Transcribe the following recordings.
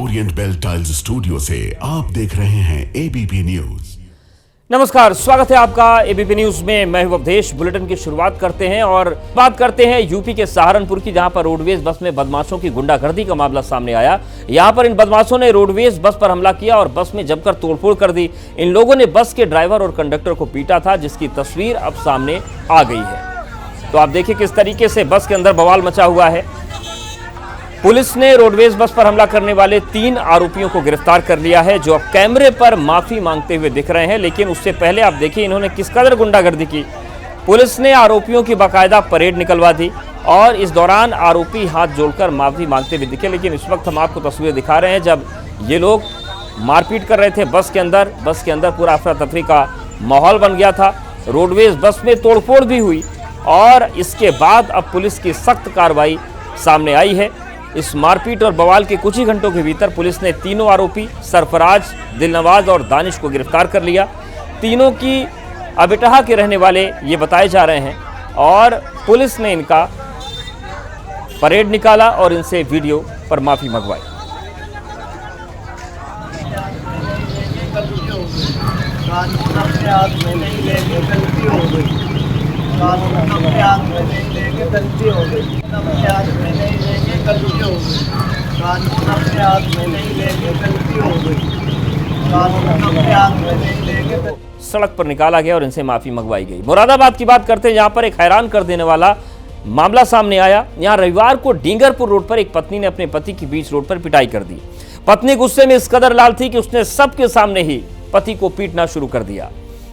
Orient bell tiles studio से आप देख रहे हैं एबीपी न्यूज। नमस्कार, स्वागत है आपका एबीपी न्यूज में। मैं हूं अवधेश। बुलेटिन की शुरुआत करते हैं और बात करते हैं यूपी के सहारनपुर की, जहां पर रोडवेज बस में बदमाशों की गुंडागर्दी का मामला सामने आया। यहां पर इन बदमाशों ने रोडवेज बस पर हमला किया और बस में जमकर तोड़फोड़ कर दी। इन लोगों ने बस के ड्राइवर और कंडक्टर को पीटा था, जिसकी तस्वीर अब सामने आ गई है। तो आप देखिए किस तरीके से बस के अंदर बवाल मचा हुआ है। पुलिस ने रोडवेज बस पर हमला करने वाले 3 आरोपियों को गिरफ्तार कर लिया है, जो अब कैमरे पर माफी मांगते हुए दिख रहे हैं। लेकिन उससे पहले आप देखिए इन्होंने किस कदर गुंडागर्दी की। पुलिस ने आरोपियों की बाकायदा परेड निकलवा दी और इस दौरान आरोपी हाथ जोड़कर माफी मांगते हुए दिखे। लेकिन इस वक्त हम आपको तस्वीर दिखा रहे हैं जब ये लोग मारपीट कर रहे थे बस के अंदर। बस के अंदर पूरा अफरा तफरी का माहौल बन गया था। रोडवेज बस में तोड़फोड़ भी हुई और इसके बाद अब पुलिस की सख्त कार्रवाई सामने आई है। इस मारपीट और बवाल के कुछ ही घंटों के भीतर पुलिस ने तीनों आरोपी सरफराज, दिलनवाज और दानिश को गिरफ्तार कर लिया। तीनों की अबिटहा के रहने वाले ये बताए जा रहे हैं और पुलिस ने इनका परेड निकाला और इनसे वीडियो पर माफी मंगवाई। सड़क पर निकाला गया और इनसे माफी मंगवाई गई। मुरादाबाद की बात करते हैं, जहां पर एक हैरान कर देने वाला मामला सामने आया। यहां रविवार को डींगरपुर रोड पर एक पत्नी ने अपने पति की बीच रोड पर पिटाई कर दी। पत्नी गुस्से में इस कदर लाल थी कि उसने सबके सामने ही पति को पीटना शुरू कर दिया।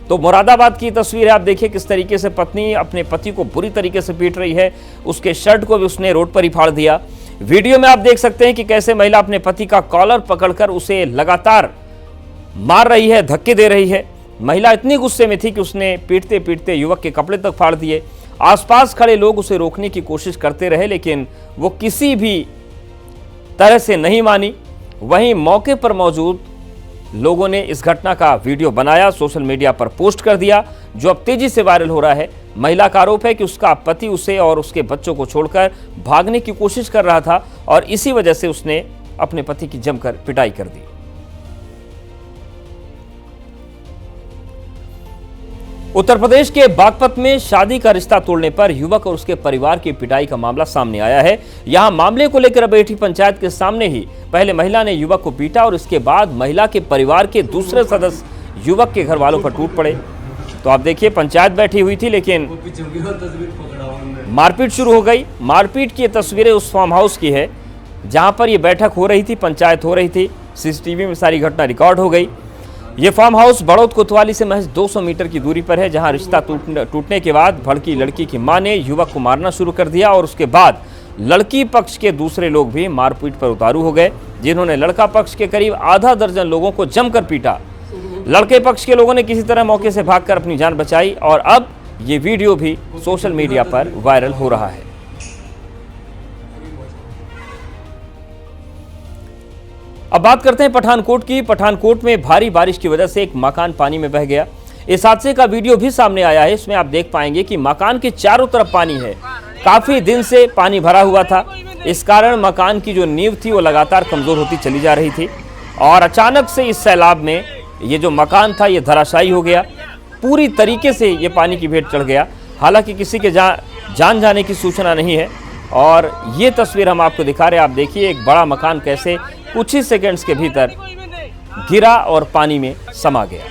तो मुरादाबाद की तस्वीर है, आप देखिए किस तरीके से पत्नी अपने पति को बुरी तरीके से पीट रही है। उसके शर्ट को भी उसने रोड पर ही फाड़ दिया। वीडियो में आप देख सकते हैं कि कैसे महिला अपने पति का कॉलर पकड़कर उसे लगातार मार रही है, धक्के दे रही है। महिला इतनी गुस्से में थी कि उसने पीटते पीटते युवक के कपड़े तक फाड़ दिए। आसपास खड़े लोग उसे रोकने की कोशिश करते रहे, लेकिन वो किसी भी तरह से नहीं मानी। वहीं मौके पर मौजूद लोगों ने इस घटना का वीडियो बनाया, सोशल मीडिया पर पोस्ट कर दिया, जो अब तेजी से वायरल हो रहा है। महिला का आरोप है कि उसका पति उसे और उसके बच्चों को छोड़कर भागने की कोशिश कर रहा था और इसी वजह से उसने अपने पति की जमकर पिटाई कर दी। उत्तर प्रदेश के बागपत में शादी का रिश्ता तोड़ने पर युवक और उसके परिवार की पिटाई का मामला सामने आया है। यहां मामले को लेकर बैठी पंचायत के सामने ही पहले महिला ने युवक को पीटा और इसके बाद महिला के परिवार के दूसरे सदस्य युवक के घर वालों पर टूट पड़े। तो आप देखिए पंचायत बैठी हुई थी, लेकिन मारपीट शुरू हो गई। मारपीट की तस्वीरें उस फार्म हाउस की है जहां पर यह बैठक हो रही थी, पंचायत हो रही थी। सीसीटीवी में सारी घटना रिकॉर्ड हो गई। ये फार्म हाउस बड़ौद कोतवाली से महज 200 मीटर की दूरी पर है, जहां रिश्ता टूटने के बाद भड़की लड़की की मां ने युवक को मारना शुरू कर दिया और उसके बाद लड़की पक्ष के दूसरे लोग भी मारपीट पर उतारू हो गए, जिन्होंने लड़का पक्ष के करीब आधा दर्जन लोगों को जमकर पीटा। लड़के पक्ष के लोगों ने किसी तरह मौके से भागकर अपनी जान बचाई और अब ये वीडियो भी सोशल मीडिया पर वायरल हो रहा है। अब बात करते हैं पठानकोट की। पठानकोट में भारी बारिश की वजह से एक मकान पानी में बह गया। इस हादसे का वीडियो भी सामने आया है। इसमें आप देख पाएंगे कि मकान के चारों तरफ पानी है। काफी दिन से पानी भरा हुआ था, इस कारण मकान की जो नींव थी वो लगातार कमजोर होती चली जा रही थी और अचानक से इस सैलाब में ये जो मकान था ये धराशायी हो गया। पूरी तरीके से ये पानी की भेंट चढ़ गया। हालांकि किसी के जान जाने की सूचना नहीं है और ये तस्वीर हम आपको दिखा रहे हैं। आप देखिए एक बड़ा मकान कैसे कुछ ही सेकंड्स के भीतर गिरा और पानी में समा गया।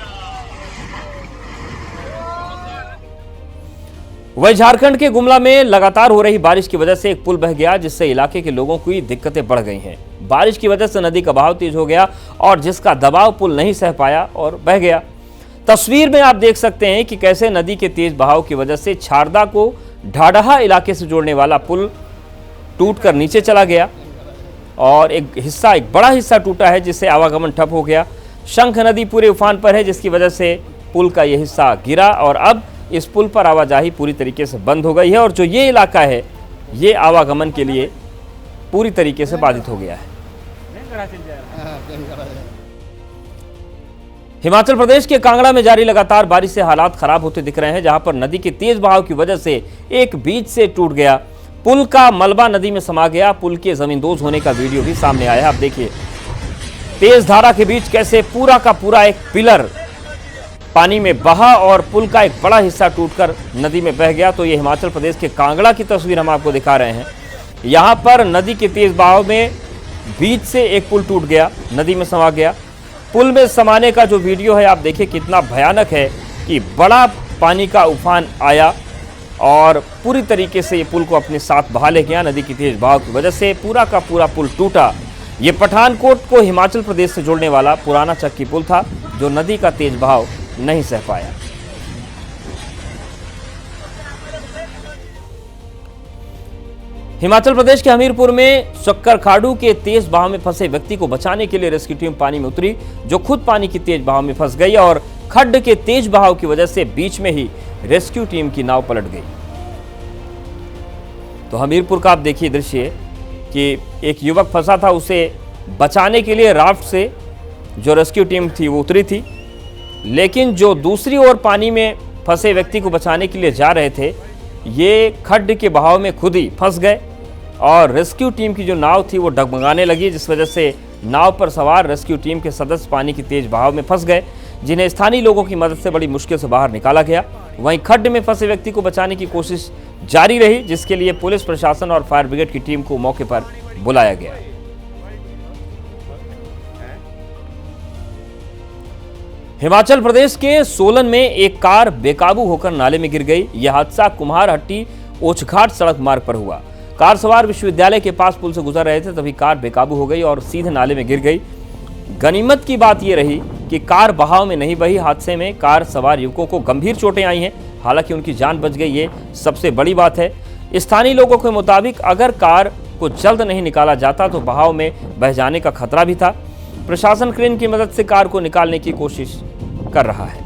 वही झारखंड के गुमला में लगातार हो रही बारिश की वजह से एक पुल बह गया, जिससे इलाके के लोगों की दिक्कतें बढ़ गई हैं। बारिश की वजह से नदी का बहाव तेज हो गया और जिसका दबाव पुल नहीं सह पाया और बह गया। तस्वीर में आप देख सकते हैं कि कैसे नदी के तेज बहाव की वजह से छारदा को ढाढहा इलाके से जोड़ने वाला पुल टूटकर नीचे चला गया और एक बड़ा हिस्सा टूटा है, जिससे आवागमन ठप हो गया। शंख नदी पूरे उफान पर है, जिसकी वजह से पुल का यह हिस्सा गिरा और अब इस पुल पर आवाजाही पूरी तरीके से बंद हो गई है और जो ये इलाका है ये आवागमन के लिए पूरी तरीके से बाधित हो गया है। हिमाचल प्रदेश के कांगड़ा में जारी लगातार बारिश से हालात खराब होते दिख रहे हैं, जहां पर नदी के तेज बहाव की वजह से एक बीच से टूट गया पुल का मलबा नदी में समा गया। पुल के जमींदोज होने का वीडियो भी सामने आया। आप देखिए तेज धारा के बीच कैसे पूरा का पूरा एक पिलर पानी में बहा और पुल का एक बड़ा हिस्सा टूटकर नदी में बह गया। तो ये हिमाचल प्रदेश के कांगड़ा की तस्वीर हम आपको दिखा रहे हैं। यहाँ पर नदी के तेज बहाव में बीच से एक पुल टूट गया, नदी में समा गया। पुल में समाने का जो वीडियो है आप देखिए कितना भयानक है कि बड़ा पानी का उफान आया और पूरी तरीके से ये पुल को अपने साथ बहा ले गया। नदी की तेज बहाव की वजह से पूरा का पूरा पुल टूटा। ये पठानकोट को हिमाचल प्रदेश से जोड़ने वाला पुराना चक्की पुल था जो नदी का तेज बहाव नहीं सह पाया। हिमाचल प्रदेश के हमीरपुर में शक्कर खाड़ू के तेज बहाव में फंसे व्यक्ति को बचाने के लिए रेस्क्यू टीम पानी में उतरी, जो खुद पानी की तेज बहाव में फंस गई और खड्ड के तेज बहाव की वजह से बीच में ही रेस्क्यू टीम की नाव पलट गई। तो हमीरपुर का आप देखिए दृश्य कि एक युवक फंसा था, उसे बचाने के लिए राफ्ट से जो रेस्क्यू टीम थी वो उतरी थी, लेकिन जो दूसरी ओर पानी में फंसे व्यक्ति को बचाने के लिए जा रहे थे ये खड्ड के बहाव में खुद ही फंस गए और रेस्क्यू टीम की जो नाव थी वो डगमगाने लगी, जिस वजह से नाव पर सवार रेस्क्यू टीम के सदस्य पानी की तेज बहाव में फंस गए, जिन्हें स्थानीय लोगों की मदद से बड़ी मुश्किल से बाहर निकाला गया। वहीं खड्ड में फंसे व्यक्ति को बचाने की कोशिश जारी रही, जिसके लिए पुलिस प्रशासन और फायर ब्रिगेड की टीम को मौके पर बुलाया गया। हिमाचल प्रदेश के सोलन में एक कार बेकाबू होकर नाले में गिर गई। यह हादसा कुम्हारहट्टी ओछघाट सड़क मार्ग पर हुआ। कार सवार विश्वविद्यालय के पास पुल से गुजर रहे थे, तभी कार बेकाबू हो गई और सीधे नाले में गिर गई। गनीमत की बात यह रही कि कार बहाव में नहीं बही। हादसे में कार सवार युवकों को गंभीर चोटें आई हैं, हालांकि उनकी जान बच गई, ये सबसे बड़ी बात है। स्थानीय लोगों के मुताबिक अगर कार को जल्द नहीं निकाला जाता तो बहाव में बह जाने का खतरा भी था। प्रशासन क्रेन की मदद से कार को निकालने की कोशिश कर रहा है।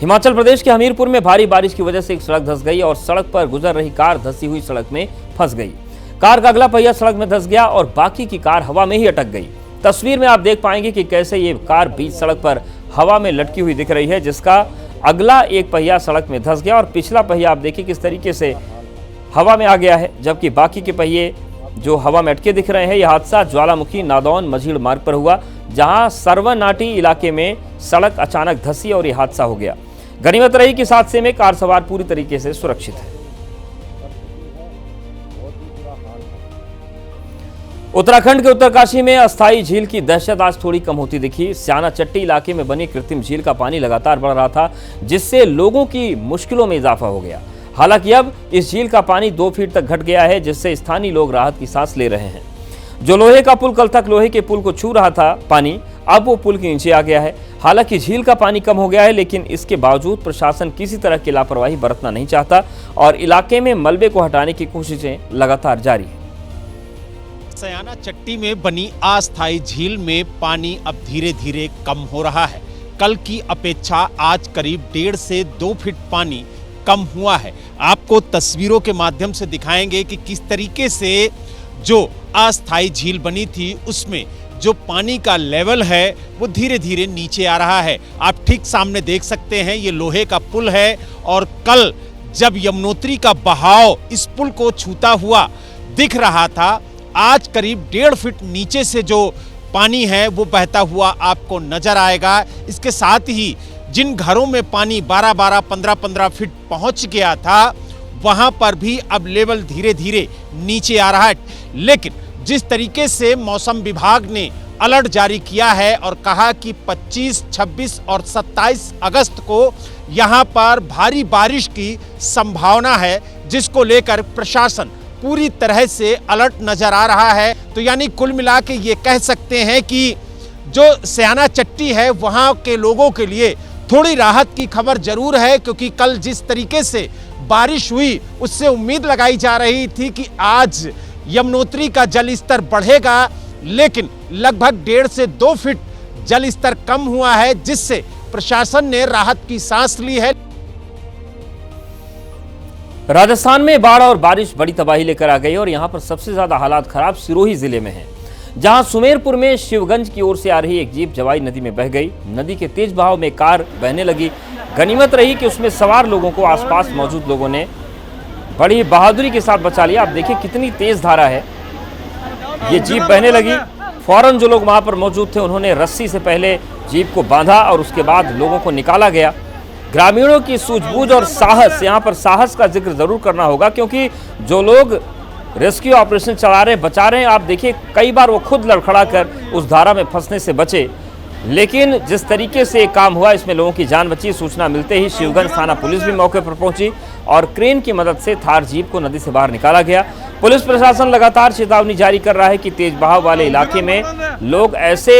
हिमाचल प्रदेश के हमीरपुर में भारी बारिश की वजह से एक सड़क धंस गई और सड़क पर गुजर रही कार धंसी हुई सड़क में फंस गई। कार का अगला पहिया सड़क में धंस गया और बाकी की कार हवा में ही अटक गई। तस्वीर में आप देख पाएंगे कि कैसे ये कार बीच सड़क पर हवा में लटकी हुई दिख रही है, जिसका अगला एक पहिया सड़क में धंस गया और पिछला पहिया आप देखिए किस तरीके से हवा में आ गया है, जबकि बाकी के पहिए जो हवा में अटके दिख रहे हैं। यह हादसा ज्वालामुखी नादौन मझीड़ मार्ग पर हुआ, जहां सरवनाटी इलाके में सड़क अचानक धंसी और यह हादसा हो गया। गनीमत रही कि इस हादसे में कार सवार पूरी तरीके से सुरक्षित है। उत्तराखंड के उत्तरकाशी में अस्थायी झील की दहशत आज थोड़ी कम होती दिखी। स्याना चट्टी इलाके में बनी कृत्रिम झील का पानी लगातार बढ़ रहा था, जिससे लोगों की मुश्किलों में इजाफा हो गया। हालांकि अब इस झील का पानी 2 फीट तक घट गया है, जिससे स्थानीय लोग राहत की सांस ले रहे हैं। जो लोहे का पुल कल तक लोहे के पुल को छू रहा था पानी, अब वो पुल के नीचे आ गया है। हालांकि झील का पानी कम हो गया है, लेकिन इसके बावजूद प्रशासन किसी तरह की लापरवाही बरतना नहीं चाहता और इलाके में मलबे को हटाने की कोशिशें लगातार जारी है। स्याना चट्टी में बनी अस्थायी झील में पानी अब धीरे धीरे कम हो रहा है। कल की अपेक्षा आज करीब 1.5 से 2 फीट पानी कम हुआ है। आपको तस्वीरों के माध्यम से दिखाएंगे कि किस तरीके से जो अस्थायी झील बनी थी उसमें जो पानी का लेवल है वो धीरे धीरे नीचे आ रहा है। आप ठीक सामने देख सकते हैं, ये लोहे का पुल है और कल जब यमुनोत्री का बहाव इस पुल को छूता हुआ दिख रहा था, आज करीब 1.5 फीट नीचे से जो पानी है वो बहता हुआ आपको नजर आएगा। इसके साथ ही जिन घरों में पानी 12-12, 15-15 फीट पहुंच गया था, वहां पर भी अब लेवल धीरे धीरे नीचे आ रहा है। लेकिन जिस तरीके से मौसम विभाग ने अलर्ट जारी किया है और कहा कि 25, 26 और 27 अगस्त को यहां पर भारी बारिश की संभावना है, जिसको लेकर प्रशासन पूरी तरह से अलर्ट नजर आ रहा है। तो यानी कुल मिला के ये कह सकते हैं कि जो स्याना चट्टी है वहां के लोगों के लिए थोड़ी राहत की खबर जरूर है, क्योंकि कल जिस तरीके से बारिश हुई उससे उम्मीद लगाई जा रही थी कि आज यमुनोत्री का जल स्तर बढ़ेगा, लेकिन लगभग 1.5 से 2 फीट जल स्तर कम हुआ है, जिससे प्रशासन ने राहत की सांस ली है। राजस्थान में बाढ़ और बारिश बड़ी तबाही लेकर आ गई और यहां पर सबसे ज्यादा हालात खराब सिरोही जिले में हैं, जहां सुमेरपुर में शिवगंज की ओर से आ रही एक जीप जवाई नदी में बह गई। नदी के तेज बहाव में कार बहने लगी। गनीमत रही कि उसमें सवार लोगों को आसपास मौजूद लोगों ने बड़ी बहादुरी के साथ बचा लिया। आप देखिए कितनी तेज धारा है, ये जीप बहने लगी। फौरन जो लोग वहां पर मौजूद थे उन्होंने रस्सी से पहले जीप को बांधा और उसके बाद लोगों को निकाला गया। ग्रामीणों की सूझबूझ और साहस, यहाँ पर साहस का जिक्र जरूर करना होगा, क्योंकि जो लोग रेस्क्यू ऑपरेशन चला रहे हैं, बचा रहे हैं, आप देखिए कई बार वो खुद लड़खड़ा कर उस धारा में फंसने से बचे, लेकिन जिस तरीके से काम हुआ इसमें लोगों की जान बची। सूचना मिलते ही शिवगंज थाना पुलिस भी मौके पर पहुंची और क्रेन की मदद से थार जीप को नदी से बाहर निकाला गया। पुलिस प्रशासन लगातार चेतावनी जारी कर रहा है कि तेज बहाव वाले इलाके में लोग ऐसे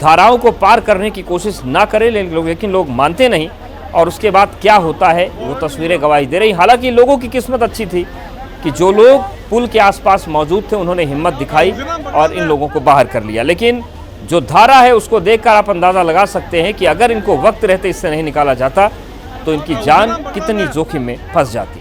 धाराओं को पार करने की कोशिश ना करें, लेकिन लोग मानते नहीं और उसके बाद क्या होता है वो तस्वीरें गवाही दे रही। हालांकि लोगों की किस्मत अच्छी थी कि जो लोग पुल के आसपास मौजूद थे उन्होंने हिम्मत दिखाई और इन लोगों को बाहर कर लिया। लेकिन जो धारा है उसको देखकर आप अंदाजा लगा सकते हैं कि अगर इनको वक्त रहते इससे नहीं निकाला जाता तो इनकी जान कितनी जोखिम में फंस जाती।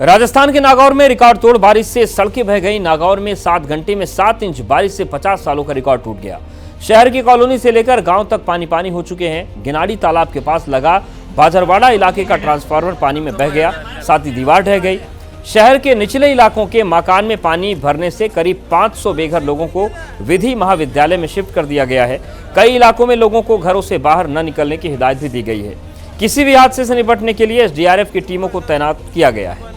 राजस्थान के नागौर में रिकॉर्ड तोड़ बारिश से सड़कें बह गई। नागौर में 7 घंटे में 7 इंच बारिश से 50 सालों का रिकॉर्ड टूट गया। शहर की कॉलोनी से लेकर गांव तक पानी पानी हो चुके हैं। गिनाड़ी तालाब के पास लगा बाजरवाड़ा इलाके का ट्रांसफार्मर पानी में बह गया, साथ ही दीवार ढह गई। शहर के निचले इलाकों के मकान में पानी भरने से करीब 500 बेघर लोगों को विधि महाविद्यालय में शिफ्ट कर दिया गया है। कई इलाकों में लोगों को घरों से बाहर न निकलने की हिदायत भी दी गई है। किसी भी हादसे से निपटने के लिए एसडीआरएफ की टीमों को तैनात किया गया है।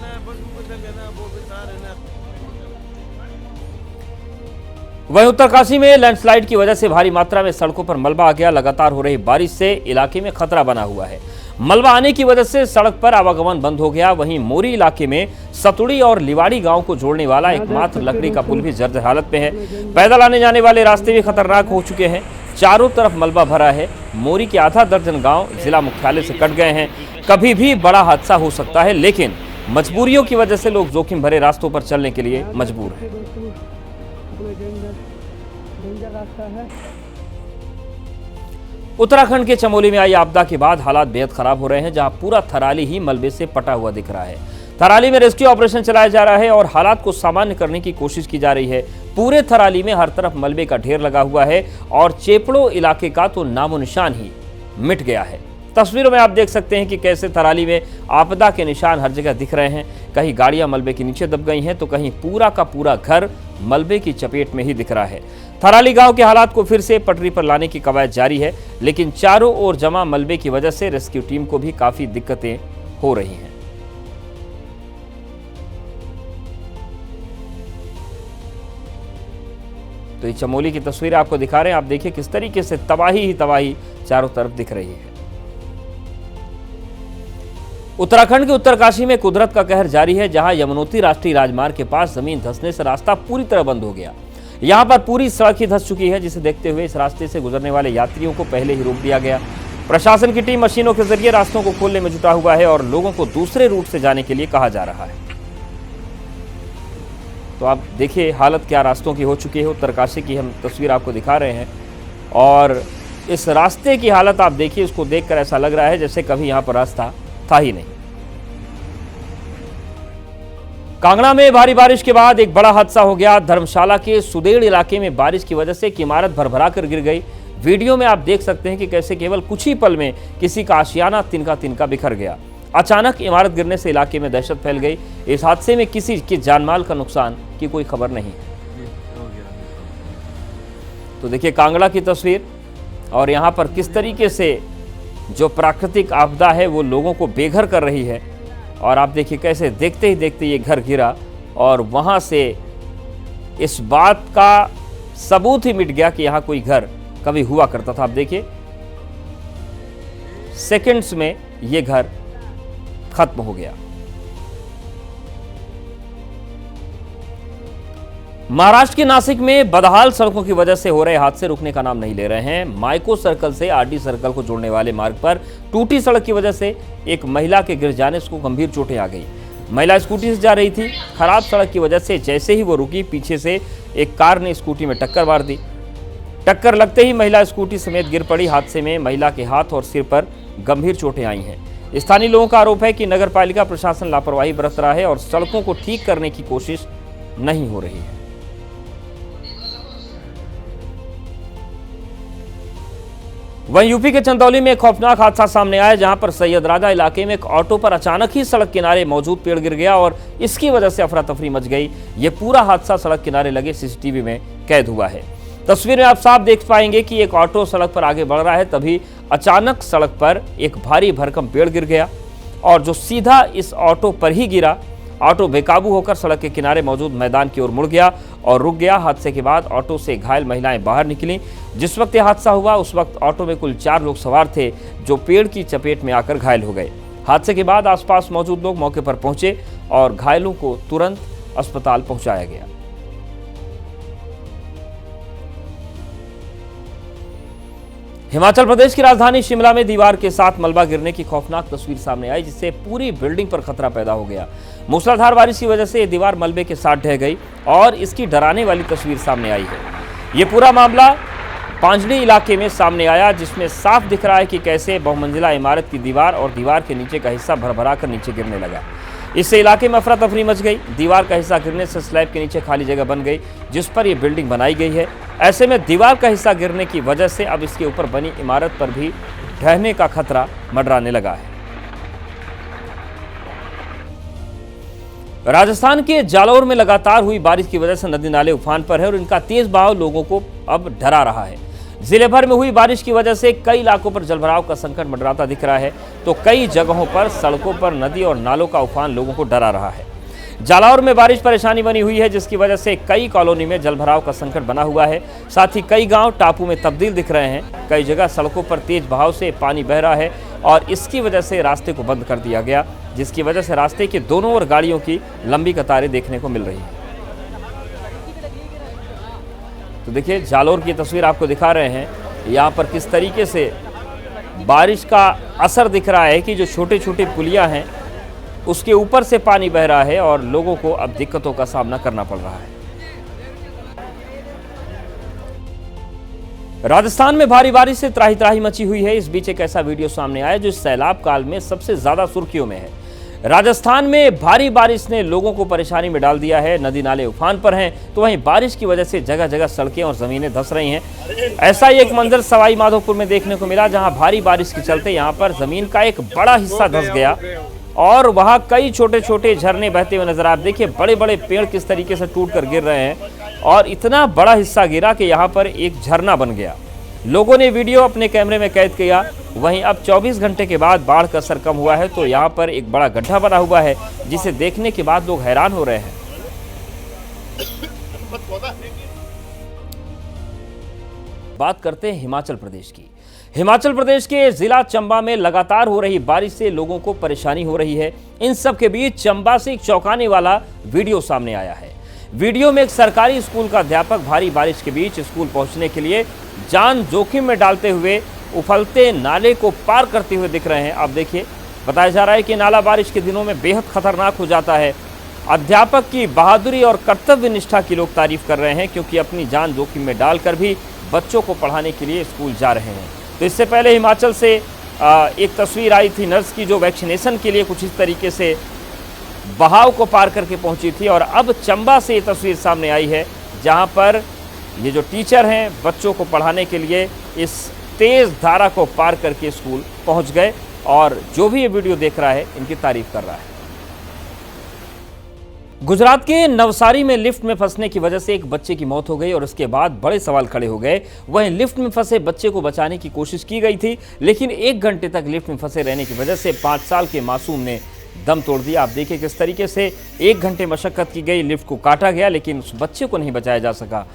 वहीं उत्तरकाशी में लैंडस्लाइड की वजह से भारी मात्रा में सड़कों पर मलबा आ गया। लगातार हो रही बारिश से इलाके में खतरा बना हुआ है। मलबा आने की वजह से सड़क पर आवागमन बंद हो गया। वहीं मोरी इलाके में सतुड़ी और लिवाड़ी गांव को जोड़ने वाला एकमात्र लकड़ी का पुल भी जर्जर हालत में है। पैदल आने जाने वाले रास्ते भी खतरनाक हो चुके हैं। चारों तरफ मलबा भरा है। मोरी के आधा दर्जन गांव जिला मुख्यालय से कट गए हैं। कभी भी बड़ा हादसा हो सकता है, लेकिन मजबूरियों की वजह से लोग जोखिम भरे रास्तों पर चलने के लिए मजबूर हैं। उत्तराखंड के चमोली में आई आपदा के बाद हालात बेहद खराब हो रहे हैं, जहां पूरा थराली ही मलबे से पटा हुआ दिख रहा है। थराली में रेस्क्यू ऑपरेशन चलाया जा रहा है और हालात को सामान्य करने की कोशिश की जा रही है। पूरे थराली में हर तरफ मलबे का ढेर लगा हुआ है और चेपड़ो इलाके का तो नामो निशान ही मिट गया है। तस्वीरों में आप देख सकते हैं कि कैसे थराली में आपदा के निशान हर जगह दिख रहे हैं। कहीं गाड़ियां मलबे के नीचे दब गई हैं तो कहीं पूरा का पूरा घर मलबे की चपेट में ही दिख रहा है। थराली गांव के हालात को फिर से पटरी पर लाने की कवायद जारी है, लेकिन चारों ओर जमा मलबे की वजह से रेस्क्यू टीम को भी काफी दिक्कतें हो रही हैं। तो ये चमोली की तस्वीरें आपको दिखा रहे हैं। आप देखिए किस तरीके से तबाही ही तबाही चारों तरफ दिख रही है। उत्तराखंड के उत्तरकाशी में कुदरत का कहर जारी है, जहां यमुनोत्री राष्ट्रीय राजमार्ग के पास जमीन धंसने से रास्ता पूरी तरह बंद हो गया। यहां पर पूरी सड़क ही धंस चुकी है, जिसे देखते हुए इस रास्ते से गुजरने वाले यात्रियों को पहले ही रोक दिया गया। प्रशासन की टीम मशीनों के जरिए रास्तों को खोलने में जुटा हुआ है और लोगों को दूसरे रूट से जाने के लिए कहा जा रहा है। तो आप देखिए हालत क्या रास्तों की हो चुकी है। उत्तरकाशी की हम तस्वीर आपको दिखा रहे हैं और इस रास्ते की हालत आप देखिए, उसको देखकर ऐसा लग रहा है जैसे कभी यहाँ पर रास्ता था ही नहीं। कांगड़ा में भारी बारिश के बाद एक बड़ा हादसा हो गया। धर्मशाला के सुदेड़ इलाके में बारिश की वजह से एक इमारत भरभरा कर गिर गई। वीडियो में आप देख सकते हैं कि कैसे केवल कुछ ही पल में किसी का आशियाना तिनका तिनका बिखर गया। अचानक इमारत गिरने से इलाके में दहशत फैल गई। इस हादसे में किसी की जानमाल का नुकसान की कोई खबर नहीं है। तो देखिए कांगड़ा की तस्वीर और यहाँ पर किस तरीके से जो प्राकृतिक आपदा है वो लोगों को बेघर कर रही है। और आप देखिए कैसे देखते ही देखते ये घर गिरा और वहाँ से इस बात का सबूत ही मिट गया कि यहाँ कोई घर कभी हुआ करता था। आप देखिए सेकंड्स में ये घर खत्म हो गया। महाराष्ट्र के नासिक में बदहाल सड़कों की वजह से हो रहे हादसे रुकने का नाम नहीं ले रहे हैं। माइको सर्कल से आरडी सर्कल को जोड़ने वाले मार्ग पर टूटी सड़क की वजह से एक महिला के गिर जाने से गंभीर चोटें आ गई। महिला स्कूटी से जा रही थी। खराब सड़क की वजह से जैसे ही वो रुकी, पीछे से एक कार ने स्कूटी में टक्कर मार दी। टक्कर लगते ही महिला स्कूटी समेत गिर पड़ी। हादसे में महिला के हाथ और सिर पर गंभीर चोटें आई हैं। स्थानीय लोगों का आरोप है कि नगर पालिका प्रशासन लापरवाही बरत रहा है और सड़कों को ठीक करने की कोशिश नहीं हो रही है। वहीं यूपी के चंदौली में एक खौफनाक हादसा सामने आया, जहां पर सैयद राजा इलाके में एक ऑटो पर अचानक ही सड़क किनारे मौजूद पेड़ गिर गया और इसकी वजह से अफरा तफरी मच गई। ये पूरा हादसा सड़क किनारे लगे सीसीटीवी में कैद हुआ है। तस्वीर में आप साफ देख पाएंगे कि एक ऑटो सड़क पर आगे बढ़ रहा है, तभी अचानक सड़क पर एक भारी भरकम पेड़ गिर गया और जो सीधा इस ऑटो पर ही गिरा। ऑटो बेकाबू होकर सड़क के किनारे मौजूद मैदान की ओर मुड़ गया और रुक गया। हादसे के बाद ऑटो से घायल महिलाएं बाहर निकलीं। जिस वक्त यह हादसा हुआ उस वक्त ऑटो में कुल 4 लोग सवार थे, जो पेड़ की चपेट में आकर घायल हो गए। हादसे के बाद आसपास मौजूद लोग मौके पर पहुंचे और घायलों को तुरंत अस्पताल पहुंचाया गया। हिमाचल प्रदेश की राजधानी शिमला में दीवार के साथ मलबा गिरने की खौफनाक तस्वीर सामने आई, जिससे पूरी बिल्डिंग पर खतरा पैदा हो गया। मूसलाधार बारिश की वजह से यह दीवार मलबे के साथ ढह गई और इसकी डराने वाली तस्वीर सामने आई है। ये पूरा मामला पांजड़ी इलाके में सामने आया, जिसमें साफ दिख रहा है कि कैसे बहुमंजिला इमारत की दीवार और दीवार के नीचे का हिस्सा भरभरा कर नीचे गिरने लगा। इससे इलाके में अफरा तफरी मच गई। दीवार का हिस्सा गिरने से स्लैब के नीचे खाली जगह बन गई, जिस पर यह बिल्डिंग बनाई गई है। ऐसे में दीवार का हिस्सा गिरने की वजह से अब इसके ऊपर बनी इमारत पर भी ढहने का खतरा मंडराने लगा है। राजस्थान के जालौर में लगातार हुई बारिश की वजह से नदी नाले उफान पर है और इनका तेज बहाव लोगों को अब डरा रहा है। जिले भर में हुई बारिश की वजह से कई इलाकों पर जलभराव का संकट मंडराता दिख रहा है, तो कई जगहों पर सड़कों पर नदी और नालों का उफान लोगों को डरा रहा है। जालौर में बारिश परेशानी बनी हुई है, जिसकी वजह से कई कॉलोनी में जलभराव का संकट बना हुआ है। साथ ही कई गांव टापू में तब्दील दिख रहे हैं। कई जगह सड़कों पर तेज बहाव से पानी बह रहा है और इसकी वजह से रास्ते को बंद कर दिया गया, जिसकी वजह से रास्ते के दोनों ओर गाड़ियों की लंबी कतारें देखने को मिल रही है। तो देखिए, जालौर की तस्वीर आपको दिखा रहे हैं, यहाँ पर किस तरीके से बारिश का असर दिख रहा है कि जो छोटे छोटे पुलियाँ हैं उसके ऊपर से पानी बह रहा है और लोगों को अब दिक्कतों का सामना करना पड़ रहा है। राजस्थान में भारी बारिश से त्राही त्राही मची हुई है। इस बीच एक ऐसा वीडियो सामने आया जो सैलाब काल में सबसे ज्यादा सुर्खियों में है। राजस्थान में भारी बारिश ने लोगों को परेशानी में डाल दिया है। नदी नाले उफान पर हैं, तो वहीं बारिश की वजह से जगह जगह सड़कें और जमीनें धंस रही हैं। ऐसा ही एक मंजर सवाई माधोपुर में देखने को मिला, जहां भारी बारिश के चलते यहां पर जमीन का एक बड़ा हिस्सा धंस गया और वहां कई छोटे छोटे झरने बहते हुए नजर। आप देखिए, बड़े बड़े पेड़ किस तरीके से टूट कर गिर रहे हैं और इतना बड़ा हिस्सा गिरा कि यहाँ पर एक झरना बन गया। लोगों ने वीडियो अपने कैमरे में कैद किया। वहीं अब 24 घंटे के बाद बाढ़ का असर कम हुआ है, तो यहाँ पर एक बड़ा गड्ढा बना हुआ है, जिसे देखने के बाद लोग हैरान हो रहे हैं। बात करते हैं हिमाचल प्रदेश की। हिमाचल प्रदेश के जिला चंबा में लगातार हो रही बारिश से लोगों को परेशानी हो रही है। इन सब के बीच चंबा से एक चौंकाने वाला वीडियो सामने आया है। वीडियो में एक सरकारी स्कूल का अध्यापक भारी बारिश के बीच स्कूल पहुंचने के लिए जान जोखिम में डालते हुए उफलते नाले को पार करते हुए दिख रहे हैं। आप देखिए, बताया जा रहा है कि नाला बारिश के दिनों में बेहद खतरनाक हो जाता है। अध्यापक की बहादुरी और कर्तव्य निष्ठा की लोग तारीफ कर रहे हैं, क्योंकि अपनी जान जोखिम में डालकर भी बच्चों को पढ़ाने के लिए स्कूल जा रहे हैं। तो इससे पहले हिमाचल से एक तस्वीर आई थी नर्स की, जो वैक्सीनेशन के लिए कुछ इस तरीके से बहाव को पार करके पहुंची थी। और अब चंबा से ये तस्वीर सामने आई है, जहां पर ये जो टीचर हैं बच्चों को पढ़ाने के लिए इस तेज धारा को पार करके स्कूल पहुंच गए और जो भी ये वीडियो देख रहा है इनकी तारीफ कर रहा है। गुजरात के नवसारी में लिफ्ट में फंसने की वजह से एक बच्चे की मौत हो गई और इसके बाद बड़े सवाल खड़े हो गए। वहीं लिफ्ट में फंसे बच्चे को बचाने की कोशिश की गई थी, लेकिन 1 घंटे तक लिफ्ट में फंसे रहने की वजह से 5 साल के मासूम ने दम तोड़ दिया। आप देखिए किस तरीके से 1 घंटे मशक्कत की गई, लिफ्ट को काटा गया, लेकिन उस बच्चे को नहीं बचाया जा सका।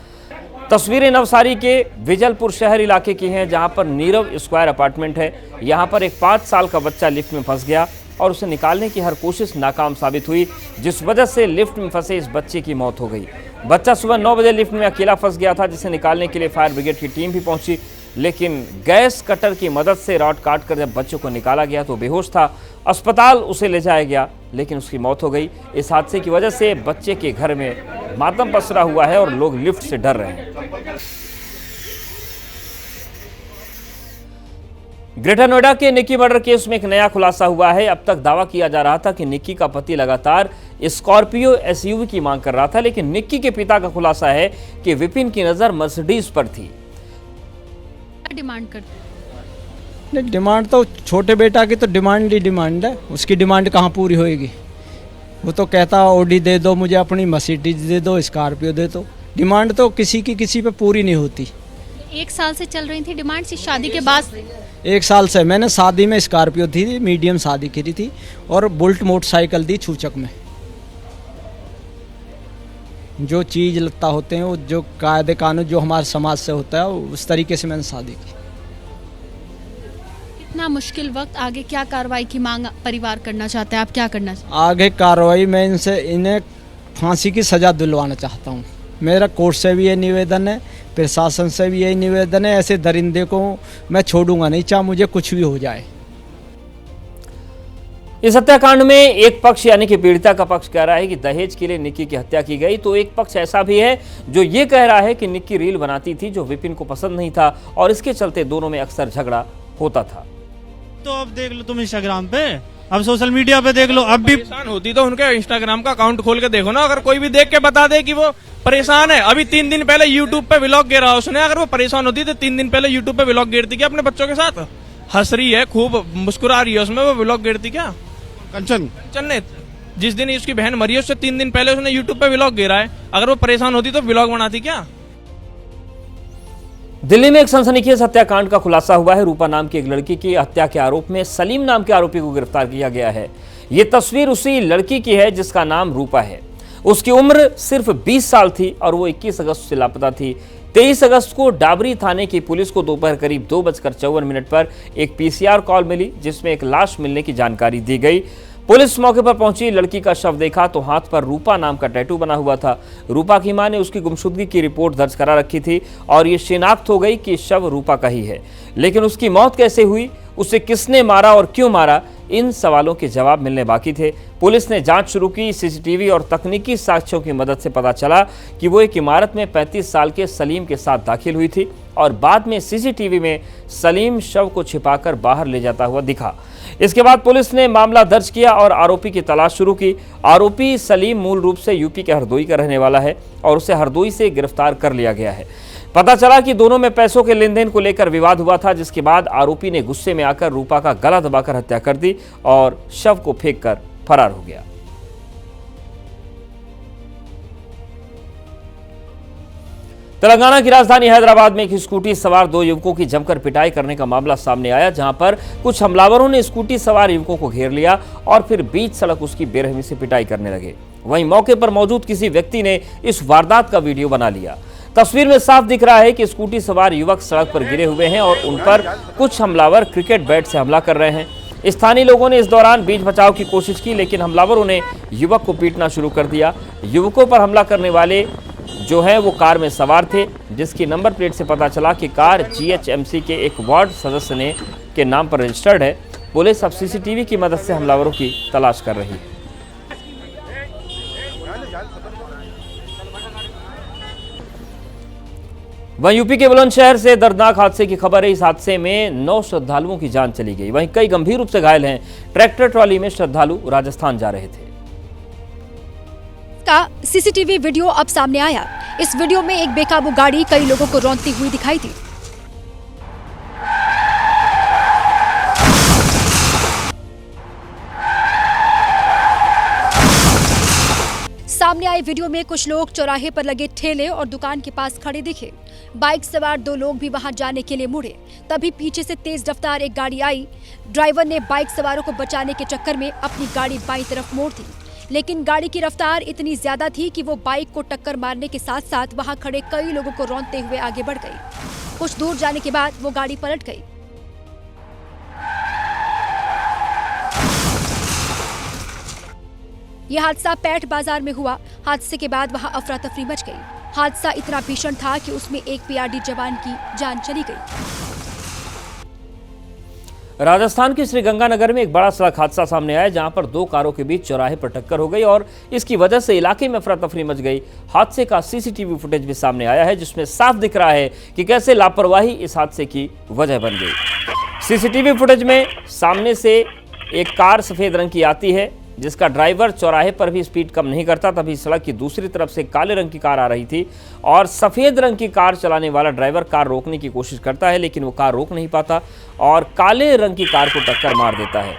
तस्वीरें नवसारी के विजलपुर शहर इलाके की हैं, जहां पर नीरव स्क्वायर अपार्टमेंट है। यहां पर एक 5 साल का बच्चा लिफ्ट में फंस गया और उसे निकालने की हर कोशिश नाकाम साबित हुई, जिस वजह से लिफ्ट में फंसे इस बच्चे की मौत हो गई। बच्चा सुबह 9 बजे लिफ्ट में अकेला फंस गया था, जिसे निकालने के लिए फायर ब्रिगेड की टीम भी पहुंची, लेकिन गैस कटर की मदद से रॉड काट कर जब बच्चे को निकाला गया तो बेहोश था। अस्पताल उसे ले जाया गया, लेकिन उसकी मौत हो गई। इस हादसे की वजह से बच्चे के घर में मातम पसरा हुआ है और लोग लिफ्ट से डर रहे हैं। ग्रेटर नोएडा के निक्की मर्डर केस में एक नया खुलासा हुआ है। अब तक दावा किया जा रहा था कि निक्की का पति लगातार स्कॉर्पियो एसयूवी की मांग कर रहा था, लेकिन निक्की के पिता का खुलासा है कि विपिन की नजर मर्सिडीज पर थी। डिमांड करते नहीं, डिमांड तो छोटे बेटा की तो डिमांड ही डिमांड है, उसकी डिमांड कहाँ पूरी होएगी। वो तो कहता ऑडी दे दो मुझे, अपनी मर्सिडीज दे दो, स्कॉर्पियो दे दो। डिमांड तो किसी की किसी पे पूरी नहीं होती। 1 साल से चल रही थी डिमांड से शादी के बाद? 1 साल से मैंने शादी में स्कॉर्पियो थी, मीडियम शादी करी थी, और बुलेट मोटरसाइकिल दी छूचक में। जो चीज़ लगता होते हैं वो जो कायदे कानून जो हमारे समाज से होता है उस तरीके से मैंने शादी की। इतना मुश्किल वक्त, आगे क्या कार्रवाई की मांग परिवार करना चाहते हैं? आप क्या करना चाहते आगे कार्रवाई मैं इन्हें फांसी की सज़ा दिलवाना चाहता हूँ। मेरा कोर्ट से भी ये निवेदन है, प्रशासन से भी यही निवेदन है। ऐसे दरिंदे को मैं छोड़ूंगा नहीं, चाहे मुझे कुछ भी हो जाए। इस हत्याकांड में एक पक्ष यानी कि पीड़िता का पक्ष कह रहा है कि दहेज के लिए निक्की की हत्या की गई, तो एक पक्ष ऐसा भी है जो ये कह रहा है कि निक्की रील बनाती थी जो विपिन को पसंद नहीं था और इसके चलते दोनों में अक्सर झगड़ा होता था। तो अब देख लो तुम इंस्टाग्राम पे, अब सोशल मीडिया पे देख लो। अब भी परेशान होती तो उनके इंस्टाग्राम का अकाउंट खोल के देखो ना, अगर कोई भी देख के बता दे कि वो परेशान है। अभी 3 दिन पहले यूट्यूब पे व्लॉग गिरा उसने, अगर वो परेशान होती तो 3 दिन पहले यूट्यूब पे व्लॉग गिरती क्या अपने बच्चों के साथ? हंस रही है, खूब मुस्कुरा रही है उसमें, वो व्लॉग गिरती क्या? कंचन ने जिस दिन उसकी बहन मरी है उससे 3 दिन पहले उसने यूट्यूब पे व्लॉग गिरा है। अगर वो परेशान होती तो व्लॉग बनाती क्या? दिल्ली में एक सनसनीखेज हत्याकांड का खुलासा हुआ है। रूपा नाम की एक लड़की की हत्या के आरोप में सलीम नाम के आरोपी को गिरफ्तार किया गया है। ये तस्वीर उसी लड़की की है जिसका नाम रूपा है। उसकी उम्र सिर्फ 20 साल थी और वो 21 अगस्त से लापता थी। 23 अगस्त को डाबरी थाने की पुलिस को दोपहर करीब 2:54 पर एक पीसीआर कॉल मिली जिसमें एक लाश मिलने की जानकारी दी गई। पुलिस मौके पर पहुंची, लड़की का शव देखा तो हाथ पर रूपा नाम का टैटू बना हुआ था। रूपा की मां ने उसकी गुमशुदगी की रिपोर्ट दर्ज करा रखी थी और ये शिनाख्त हो गई कि शव रूपा का ही है। लेकिन उसकी मौत कैसे हुई, उसे किसने मारा और क्यों मारा, इन सवालों के जवाब मिलने बाकी थे। पुलिस ने जांच शुरू की। सीसीटीवी और तकनीकी साक्ष्यों की मदद से पता चला कि वो एक इमारत में 35 साल के सलीम के साथ दाखिल हुई थी और बाद में सीसीटीवी में सलीम शव को छिपाकर बाहर ले जाता हुआ दिखा। इसके बाद पुलिस ने मामला दर्ज किया और आरोपी की तलाश शुरू की। आरोपी सलीम मूल रूप से यूपी के हरदोई का रहने वाला है और उसे हरदोई से गिरफ्तार कर लिया गया है। पता चला कि दोनों में पैसों के लेन देन को लेकर विवाद हुआ था, जिसके बाद आरोपी ने गुस्से में आकर रूपा का गला दबाकर हत्या कर दी और शव को फेंककर फरार हो गया। तेलंगाना की राजधानी हैदराबाद में एक स्कूटी सवार 2 युवकों की जमकर पिटाई करने का मामला सामने आया, जहां पर कुछ हमलावरों ने स्कूटी सवार युवकों को घेर लिया और फिर बीच सड़क उसकी बेरहमी से पिटाई करने लगे। वहीं मौके पर मौजूद किसी व्यक्ति ने इस वारदात का वीडियो बना लिया। तस्वीर में साफ दिख रहा है कि स्कूटी सवार युवक सड़क पर गिरे हुए हैं और उन पर कुछ हमलावर क्रिकेट बैट से हमला कर रहे हैं। स्थानीय लोगों ने इस दौरान बीच बचाव की कोशिश की, लेकिन हमलावरों ने युवक को पीटना शुरू कर दिया। युवकों पर हमला करने वाले जो है वो कार में सवार थे, जिसकी नंबर प्लेट से पता चला कि कार जीएचएमसी के एक वार्ड सदस्य के नाम पर रजिस्टर्ड है। पुलिस अब सीसीटीवी की मदद से हमलावरों की तलाश कर रही है। वहीं यूपी के बुलंदशहर से दर्दनाक हादसे की खबर है। इस हादसे में 9 श्रद्धालुओं की जान चली गई, वहीं कई गंभीर रूप से घायल हैं। ट्रैक्टर ट्रॉली में श्रद्धालु राजस्थान जा रहे थे। का सीसीटीवी वीडियो अब सामने आया। इस वीडियो में एक बेकाबू गाड़ी कई लोगों को रौंदती हुई दिखाई दी। सामने आए वीडियो में कुछ लोग चौराहे पर लगे ठेले और दुकान के पास खड़े दिखे। बाइक सवार 2 लोग भी वहां जाने के लिए मुड़े, तभी पीछे से तेज रफ्तार एक गाड़ी आई। ड्राइवर ने बाइक सवारों को बचाने के चक्कर में अपनी गाड़ी बाईं तरफ मोड़ दी, लेकिन गाड़ी की रफ्तार इतनी ज्यादा थी कि वो बाइक को टक्कर मारने के साथ साथ वहां खड़े कई लोगों को रौंदते हुए आगे बढ़ गई। कुछ दूर जाने के बाद वो गाड़ी पलट गई। यह हादसा पैठ बाजार में हुआ। हादसे के बाद वहां अफरा तफरी मच गई। हादसा इतना भीषण था कि उसमें एक पीआरडी जवान की जान चली गई। राजस्थान के श्रीगंगानगर में एक बड़ा सड़क हादसा सामने आया, जहां पर 2 कारों के बीच चौराहे पर टक्कर हो गई और इसकी वजह से इलाके में अफरा तफरी मच गई। हादसे का सीसीटीवी फुटेज भी सामने आया है, जिसमें साफ दिख रहा है कि कैसे लापरवाही इस हादसे की वजह बन गई। सीसीटीवी फुटेज में सामने से एक कार सफेद रंग की आती है, जिसका ड्राइवर चौराहे पर भी स्पीड कम नहीं करता। तभी सड़क की दूसरी तरफ से काले रंग की कार आ रही थी और सफ़ेद रंग की कार चलाने वाला ड्राइवर कार रोकने की कोशिश करता है, लेकिन वो कार रोक नहीं पाता और काले रंग की कार को टक्कर मार देता है।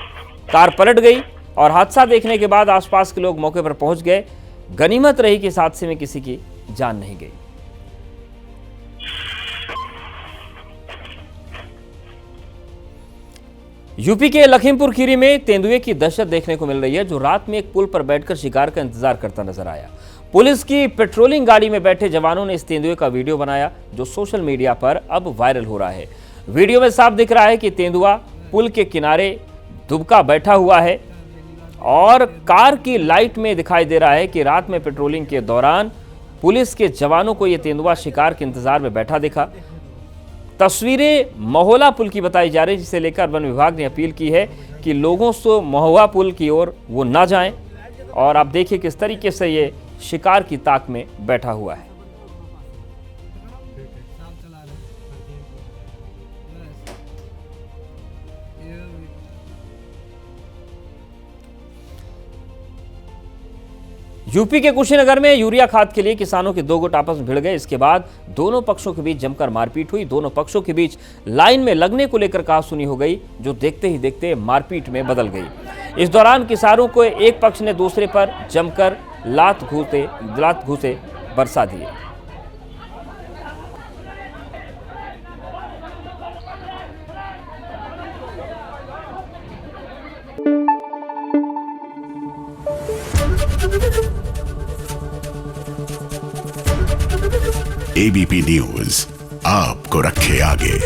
कार पलट गई और हादसा देखने के बाद आसपास के लोग मौके पर पहुंच गए। गनीमत रही कि इस हादसे में किसी की जान नहीं गई। यूपी के लखीमपुर खीरी में तेंदुए की दहशत देखने को मिल रही है, जो रात में एक पुल पर बैठकर शिकार का इंतजार करता नजर आया। पुलिस की पेट्रोलिंग गाड़ी में बैठे जवानों ने इस तेंदुए का वीडियो बनाया, जो सोशल मीडिया पर अब वायरल हो रहा है। वीडियो में साफ दिख रहा है कि तेंदुआ पुल के किनारे दुबका बैठा हुआ है और कार की लाइट में दिखाई दे रहा है कि रात में पेट्रोलिंग के दौरान पुलिस के जवानों को यह तेंदुआ शिकार के इंतजार में बैठा दिखा। तस्वीरें महोला पुल की बताई जा रही, जिसे लेकर वन विभाग ने अपील की है कि लोगों से महुआ पुल की ओर वो ना जाएं। और आप देखिए किस तरीके से ये शिकार की ताक में बैठा हुआ है। यूपी के कुशीनगर में यूरिया खाद के लिए किसानों के दो गुट आपस में भिड़ गए। इसके बाद दोनों पक्षों के बीच जमकर मारपीट हुई। दोनों पक्षों के बीच लाइन में लगने को लेकर कहासुनी हो गई, जो देखते ही देखते मारपीट में बदल गई। इस दौरान किसानों को एक पक्ष ने दूसरे पर जमकर लात घूंसे बरसा दिए। एबीपी न्यूज आपको रखे आगे।